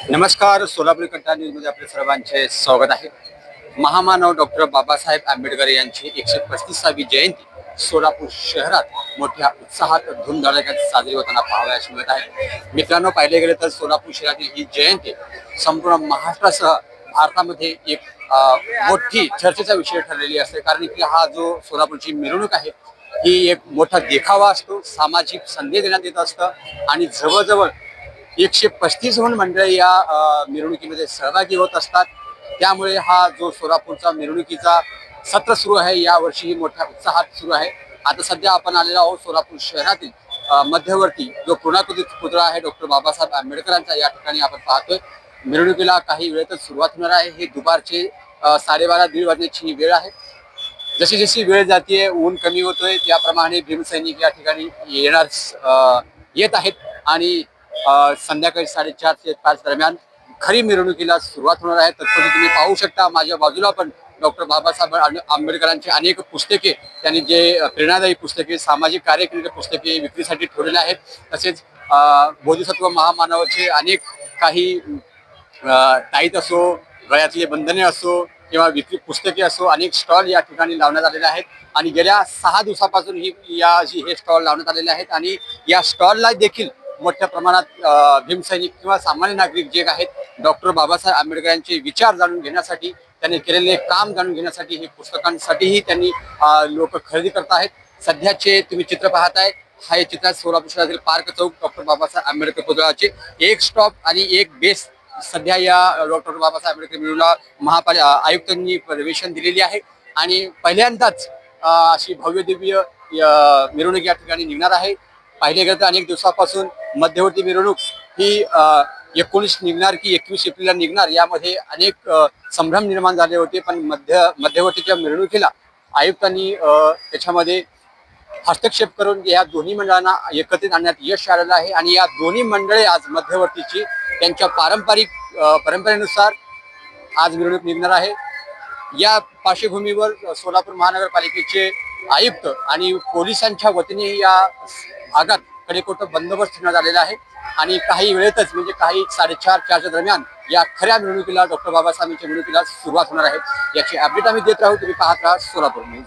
नमस्कार, सोलापूर कंटाळ न्यूजमध्ये आपले सर्वांचे स्वागत आहे. महामानव डॉक्टर बाबासाहेब आंबेडकर यांची 135वी जयंती सोलापूर शहरात मोठ्या उत्साहात धूमधडाक्यात साजरी होताना पाहावयास मिळत आहे. मित्रांनो, पाहिले गेले तर सोलापूर शहरातील ही जयंती संपूर्ण महाराष्ट्रासह भारतामध्ये एक मोठी चर्चेचा विषय ठरलेली असते. कारण की हा जो सोलापूरची मिरवणूक आहे ही एक मोठा देखावा असतो, सामाजिक संदेश देण्यात येत असतं आणि जवळजवळ 135हून मंडळी या मिरवणुकीमध्ये सहभागी होत असतात. त्यामुळे हा जो सोलापूरचा मिरवणुकीचा सत्र सुरू आहे यावर्षी मोठ्या उत्साहात सुरू आहे. आता सध्या आपण आलेलो आहोत सोलापूर शहरातील मध्यवर्ती जो पूर्णाकृती पुतळा आहे डॉक्टर बाबासाहेब आंबेडकरांचा, या ठिकाणी आपण पाहतोय. मिरवणुकीला काही वेळेतच सुरुवात होणार आहे. हे दुपारचे 12:30-1:30 वाजण्याची ही वेळ आहे. जशी जशी वेळ जाते, ऊन कमी होतोय, त्याप्रमाणे भीमसैनिक या ठिकाणी येत आहेत आणि संध्याकाळी 4:30 ते 5 दरम्यान खरी मिरवणुकीला सुरुवात होणार आहे. तत्पूर्वी तुम्ही पाहू शकता माझ्या बाजूला पण डॉक्टर बाबासाहेब आंबेडकरांची अनेक पुस्तके, त्यांनी जे प्रेरणादायी पुस्तके, सामाजिक कार्य केलेली पुस्तके विक्रीसाठी ठेवलेले आहेत. तसेच बोधिसत्व महामानवाचे अनेक काही ताईत असो, गळ्यातले बंधने असो किंवा विक्री पुस्तके असो, अनेक स्टॉल या ठिकाणी लावण्यात आलेले आहेत. आणि गेल्या 6 दिवसापासून हे स्टॉल लावण्यात आलेले आहेत आणि या स्टॉलला देखील मोठ्या प्रमाणात भीमसैनिक किंवा सामान्य नागरिक जे आहेत डॉक्टर बाबासाहेब आंबेडकरांचे विचार जाणून घेण्यासाठी, त्यांनी केलेले काम जाणून घेण्यासाठी, हे पुस्तकांसाठीही त्यांनी लोक खरेदी करत आहेत. सध्याचे तुम्ही चित्र पाहताय, हे चित्र सोलापूर शहरातील पार्क चौक डॉक्टर बाबासाहेब आंबेडकर पुतळ्याचे एक स्टॉप आणि एक बेस सध्या या डॉक्टर बाबासाहेब आंबेडकर मिरवणुकीला आयुक्तांनी परमिशन दिलेली आहे आणि पहिल्यांदाच अशी भव्य दिव्य मिरवणूक या ठिकाणी निघणार आहे. पाहिले गेलं तर अनेक दिवसापासून मध्यवर्ती मिरवणूक ही 19 निघणार की 21 एप्रिलला निघणार, यामध्ये अनेक संभ्रम निर्माण झाले होते. पण मध्यवर्तीच्या मिरवणुकीला आयुक्तांनी त्याच्यामध्ये हस्तक्षेप करून या दोन्ही मंडळांना एकत्रित आणण्यात यश आलेलं आहे आणि या दोन्ही मंडळे आज मध्यवर्तीची त्यांच्या पारंपरिक परंपरेनुसार आज मिरवणूक निघणार आहे. या पार्श्वभूमीवर सोलापूर महानगरपालिकेचे आयुक्त आणि पोलिसांच्या वतीने या भागात कडेकोट बंदोबस्त ठेवण्यात आलेला आहे आणि काही वेळेतच म्हणजे काही 4:30-4च्या दरम्यान या खऱ्या मिरवणुकीला, डॉक्टर बाबासाहेबांच्या मिरवणुकीला सुरुवात होणार आहे. याची अपडेट आम्ही देत राहू. तुम्ही पाहत राहा सोलापूर न्यूज.